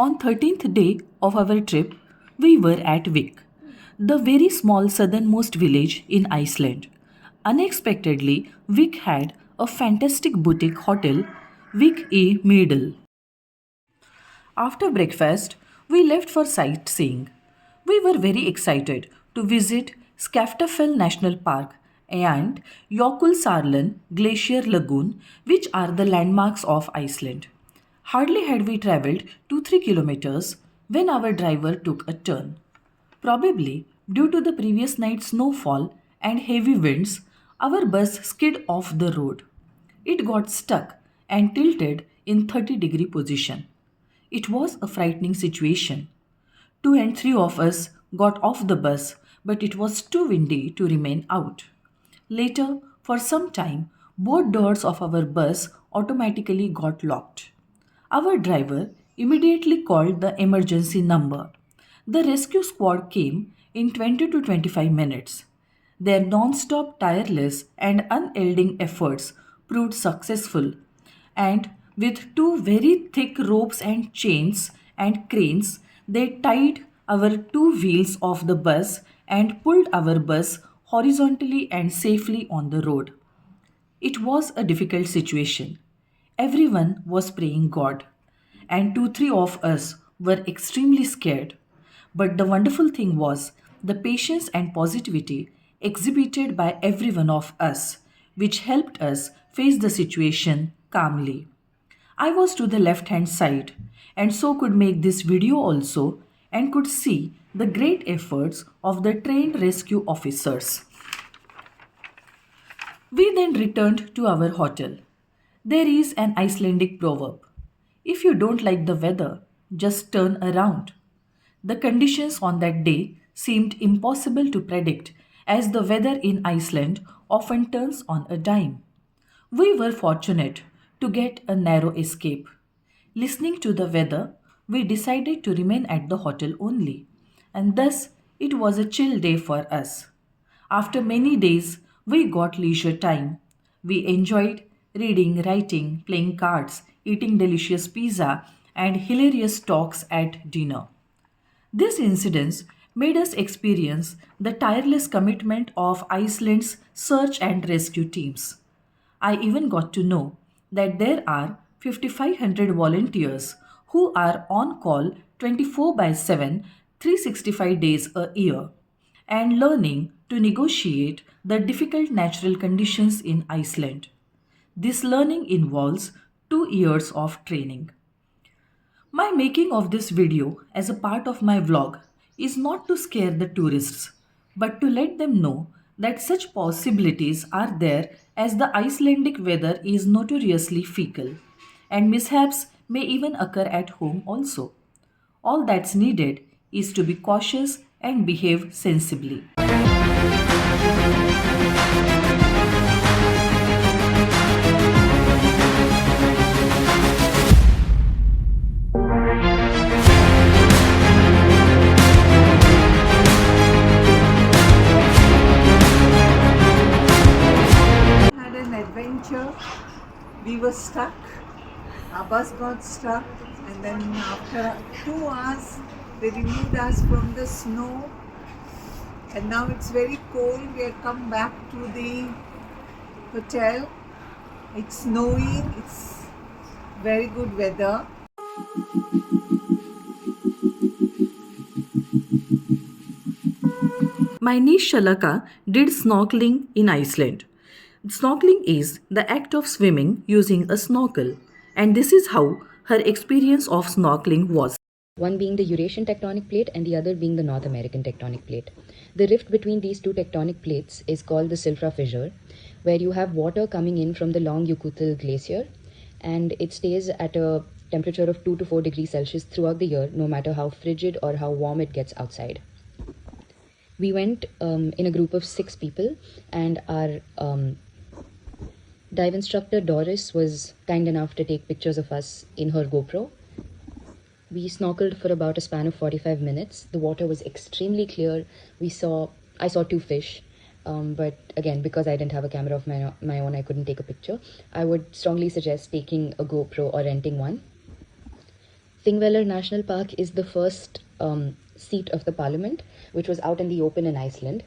On 13th day of our trip, we were at Vik, the very small southernmost village in Iceland. Unexpectedly, Vik had a fantastic boutique hotel, Vik E. Middle. After breakfast, we left for sightseeing. We were very excited to visit Skaftafell National Park and Jökulsárlón Glacier Lagoon, which are the landmarks of Iceland. Hardly had we travelled 2-3 kilometers when our driver took a turn. Probably due to the previous night's snowfall and heavy winds, our bus skid off the road. It got stuck and tilted in 30-degree position. It was a frightening situation. Two and three of us got off the bus, but it was too windy to remain out. Later, for some time, both doors of our bus automatically got locked. Our driver immediately called the emergency number. The rescue squad came in 20 to 25 minutes. Their non-stop, tireless, and unyielding efforts proved successful, and with two very thick ropes and chains and cranes, they tied our two wheels of the bus and pulled our bus horizontally and safely on the road. It was a difficult situation. Everyone was praying God, and 2-3 of us were extremely scared. But the wonderful thing was the patience and positivity exhibited by every one of us, which helped us face the situation calmly. I was to the left hand side and so could make this video also and could see the great efforts of the trained rescue officers. We then returned to our hotel. There is an Icelandic proverb: if you don't like the weather, just turn around. The conditions on that day seemed impossible to predict as the weather in Iceland often turns on a dime. We were fortunate to get a narrow escape. Listening to the weather, we decided to remain at the hotel only, and thus it was a chill day for us. After many days, we got leisure time. We enjoyed reading, writing, playing cards, eating delicious pizza, and hilarious talks at dinner. This incident made us experience the tireless commitment of Iceland's search and rescue teams. I even got to know that there are 5,500 volunteers who are on call 24 by 7, 365 days a year, and learning to negotiate the difficult natural conditions in Iceland. This learning involves 2 years of training. My making of this video as a part of my vlog is not to scare the tourists, but to let them know that such possibilities are there as the Icelandic weather is notoriously fickle and mishaps may even occur at home also. All that's needed is to be cautious and behave sensibly. We were stuck, our bus got stuck, and then after 2 hours they removed us from the snow, and now it's very cold. We have come back to the hotel. It's snowing, it's very good weather. My niece Shalaka did snorkeling in Iceland. Snorkeling is the act of swimming using a snorkel, and this is how her experience of snorkeling was. One being the Eurasian tectonic plate and the other being the North American tectonic plate. The rift between these two tectonic plates is called the Silfra Fissure, where you have water coming in from the long Jökull glacier, and it stays at a temperature of 2 to 4 degrees Celsius throughout the year, no matter how frigid or how warm it gets outside. We went in a group of 6 people, and our dive instructor Doris was kind enough to take pictures of us in her GoPro. We snorkeled for about a span of 45 minutes. The water was extremely clear. I saw 2 fish, but again, because I didn't have a camera of my own, I couldn't take a picture. I would strongly suggest taking a GoPro or renting one. Thingvellir National Park is the first seat of the parliament, which was out in the open in Iceland.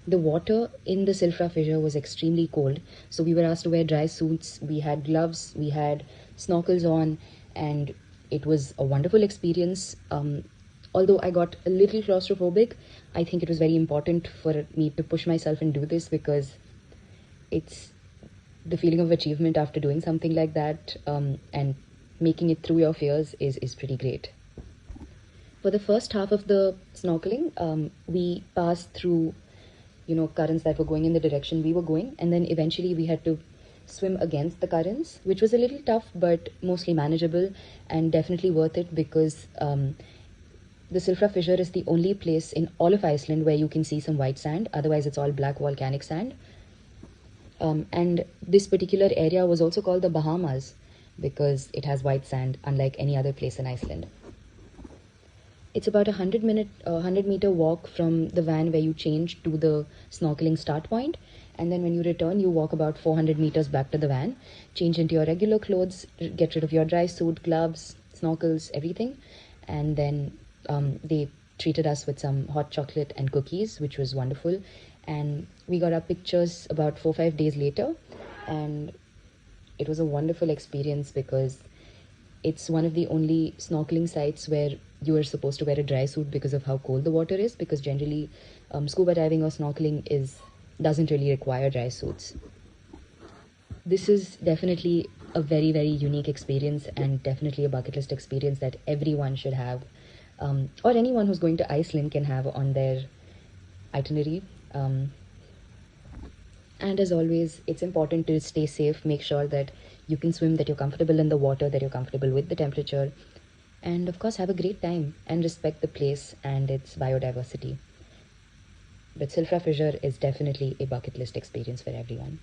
The water in the Silfra fissure was extremely cold, so we were asked to wear dry suits. We had gloves, we had snorkels on, and it was a wonderful experience. Although I got a little claustrophobic, I think it was very important for me to push myself and do this, because it's the feeling of achievement after doing something like that, and making it through your fears is pretty great. For the first half of the snorkeling, we passed through currents that were going in the direction we were going, and then eventually we had to swim against the currents, which was a little tough but mostly manageable and definitely worth it, because the Silfra fissure is the only place in all of Iceland where you can see some white sand. Otherwise it's all black volcanic sand. And this particular area was also called the Bahamas because it has white sand, unlike any other place in Iceland. It's about a 100-meter walk from the van where you change to the snorkeling start point, and then when you return, you walk about 400 meters back to the van, change into your regular clothes, get rid of your dry suit, gloves, snorkels, everything, and then they treated us with some hot chocolate and cookies, which was wonderful, and we got our pictures about 4-5 days later, and it was a wonderful experience because it's one of the only snorkeling sites where you are supposed to wear a dry suit because of how cold the water is, because generally scuba diving or snorkeling doesn't really require dry suits. This is definitely a very, very unique experience and definitely a bucket list experience that everyone should have, or anyone who's going to Iceland can have on their itinerary. And as always, it's important to stay safe, make sure that you can swim, that you're comfortable in the water, that you're comfortable with the temperature, and of course have a great time and respect the place and its biodiversity. But Silfra fissure is definitely a bucket list experience for everyone.